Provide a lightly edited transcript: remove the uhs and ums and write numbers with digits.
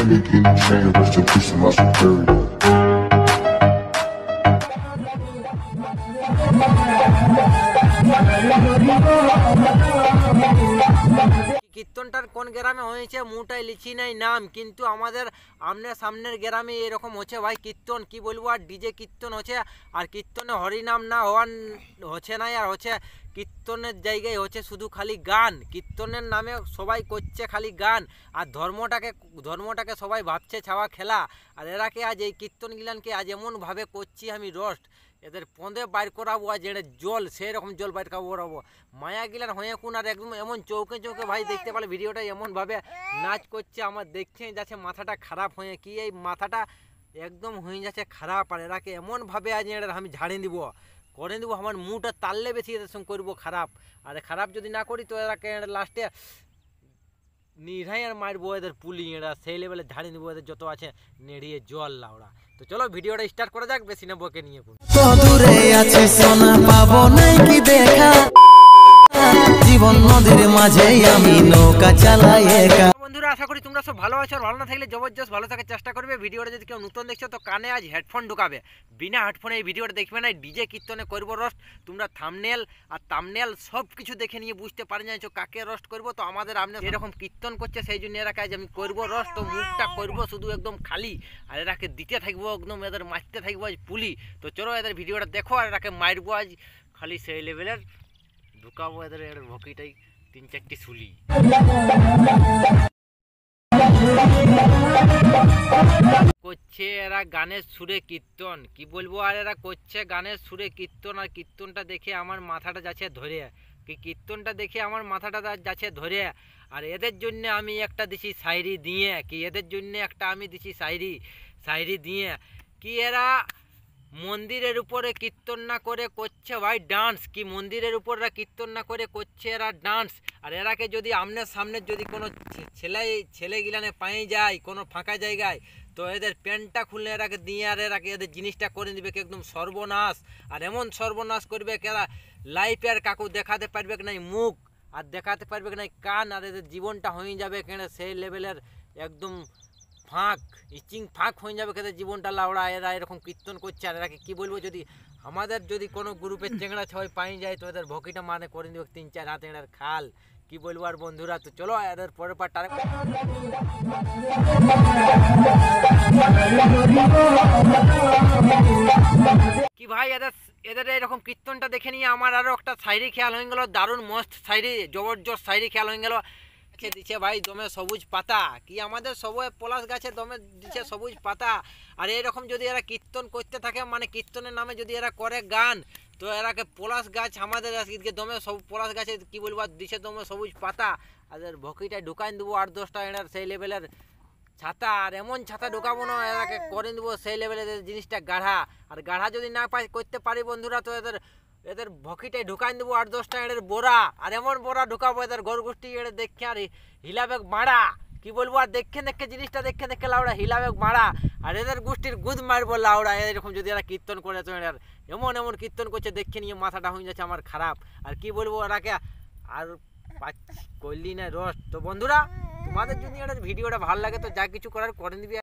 Benny in the chain, rest in peace to my superior. কীর্তনটার কোন গ্রামে হয়েছে মুটাই লিখি নাই নাম, কিন্তু আমাদের সামনের গ্রামে এরকম হচ্ছে ভাই কীর্তন, কি বলবো। আর ডিজে কীর্তন হচ্ছে, আর কীর্তনে হরিনাম না হওয়ার হচ্ছে না, আর হচ্ছে কীর্তনের জায়গায় হচ্ছে শুধু খালি গান। কীর্তনের নামে সবাই করছে খালি গান, আর ধর্মটাকে সবাই ভাবছে ছাওয়া খেলা। আর এরাকে আজ এই কীর্তনগুলানকে আজ এমনভাবে করছি আমি রোস্ট, এদের পঁদে বাইর করাবো, আর যেটা জল সেই রকম জল বাইর করাবো। মায়া গিলান হয়ে কোন, আর একদম এমন চৌকে চৌকে ভাই দেখতে পারলে ভিডিওটা এমনভাবে নাচ করছে, আমার দেখছে যাচ্ছে মাথাটা খারাপ হয়ে, কি এই মাথাটা একদম হয়ে যাচ্ছে খারাপ। আর এরাকে এমনভাবে আজ আমি ঝাড়িয়ে দিব, করে দিব, আমার মুখটা তাললে বেশি এদের সঙ্গে করবো খারাপ। আর খারাপ যদি না করি তো এরাকে লাস্টে নিরাই আর মারবো, এদের পুলি এরা সেই লেভেলে ঝাড়িয়ে দেবো, এদের যত আছে নেড়িয়ে জল লাউড়া। তো চলো ভিডিওটা স্টার্ট করা যাক, বেশি না বকে নিয়ে দূরে আছে সোনা পাবো নাই কি দেখা, জীবন নদীর মাঝে আমি নৌকা চালাই একা। বন্ধুরা আশা করি তোমরা সব ভালো আছো, আর ভালো না থাকলে জবরদস্ত ভালো থাকার চেষ্টা করবে। ভিডিওটা যদি কেউ নতুন দেখছো তো কানে আজ হেডফোন ঢুকাবে, বিনা হেডফোনে এই ভিডিওটা দেখবে না। ডিজে কীর্তনে করবো রোস্ট, তোমরা থাম্বনেল সব কিছু দেখে নিয়ে বুঝতে পারে যাচ্ছ কাকে রোস্ট করবো। তো আমাদের এরকম কীর্তন করছে সেই জন্য এরা কাজ আমি করবো রোস্ট, তো মুখটা করবো শুধু একদম খালি, আর এরাকে দিতে থাকবো একদম, এদের মারতে থাকবো আজ পুলি। তো চলো এদের ভিডিওটা দেখো, আর এরাকে মারবো আজ খালি সেই লেভেলের ঢুকাবো, এদের ভকিটাই 3-4টি শুলি করছে এরা গানের সুরে কীর্তন, কি বলবো। আর এরা করছে গানের সুরে কীর্তন, আর কীর্তনটা দেখে আমার মাথাটা যাচ্ছে ধরে, কীর্তনটা দেখে আমার মাথাটা যাচ্ছে ধরে। আর এদের জন্য আমি একটা দিছি শায়রি দিয়ে, এদের জন্য একটা আমি দিছি শায়রি দিয়ে, কি এরা মন্দিরের উপরে কীর্তন না করে করছে ভাই ডান্স, কি মন্দিরের উপরে কীর্তন না করে করছে এরা ডান্স। আর এরাকে যদি আমনের সামনে যদি কোনো ছেলে গিলানে পাই যায় কোনো ফাঁকা জায়গায়, তো এদের প্যান্টটা খুলে এরাকে দিয়ে, আর এদের জিনিসটা করে দিবে কি একদম সর্বনাশ। আর এমন সর্বনাশ করবে এরা লাইফে আর কাকু দেখাতে পারবে না মুখ, আর দেখাতে পারবে না কান, আর এদের জীবনটা হয়ে যাবে কেন সেই লেভেলের একদম ফাঁক হয়ে যাবে এদের জীবনটা লাউড়া। এরা এরকম কীর্তন করছে, আর এরাকে কী বলবো, যদি কোনো গ্রুপের চেংড়া ছয় পাই যায় তো এদের ভকিটা মানে করে দিবে 3-4 হাতে এর খাল, কি বলবো। আর বন্ধুরা তো চলো এদের পরের পার্টটা কি ভাই, এদের এরকম কীর্তনটা দেখে নিয়ে আমার আরও একটা শায়রি খেয়াল হয়ে গেল, দারুণ মস্ত শায়রি, জবরদস্ত শায়রি খেয়াল হয়ে গেল। দিচ্ছে ভাই দমে সবুজ পাতা, কি আমাদের সবাই পলাশ গাছে দমে দিচ্ছে সবুজ পাতা। আর এরকম যদি এরা কীর্তন করতে থাকে, মানে কীর্তনের নামে যদি এরা করে গান, তো এরাকে পলাশ গাছ আমাদের দমে সব পলাশ গাছে কি বলবো দিচ্ছে দমে সবুজ পাতা। আর ভকিটায় ঢুকাই দেবো 8-10টা এনার সেই লেভেলের ছাতা, আর এমন ছাতা ঢুকাবো না এরাকে করে দেবো সেই লেভেলের জিনিসটা গাঢ়া। আর গাঢ়া যদি না পাই করতে পারি বন্ধুরা, তো এদের ভকিটাই ঢুকাই দেবো 8-10টা এদের বোরা, আর এমন বোরা ঢুকাবো এদের গরগোষ্ঠী এড়ে দেখে আর হিলাবেগ মারা, কি বলবো। আর দেখে জিনিসটা দেখে লাউড়া হিলাবেগ মারা, আর এদের গোষ্ঠীর গুদ মারবো লাউড়া। এরকম যদি এরা কীর্তন করে তো এমন কীর্তন করছে দেখে নিয়ে মাথাটা হয়ে যাচ্ছে আমার খারাপ। আর কি বলবো ওরাকে, আর করলি না রোস্ট। তো বন্ধুরা তোমাদের যদি ভিডিওটা ভালো লাগে তো যা কিছু করার করে নিবি।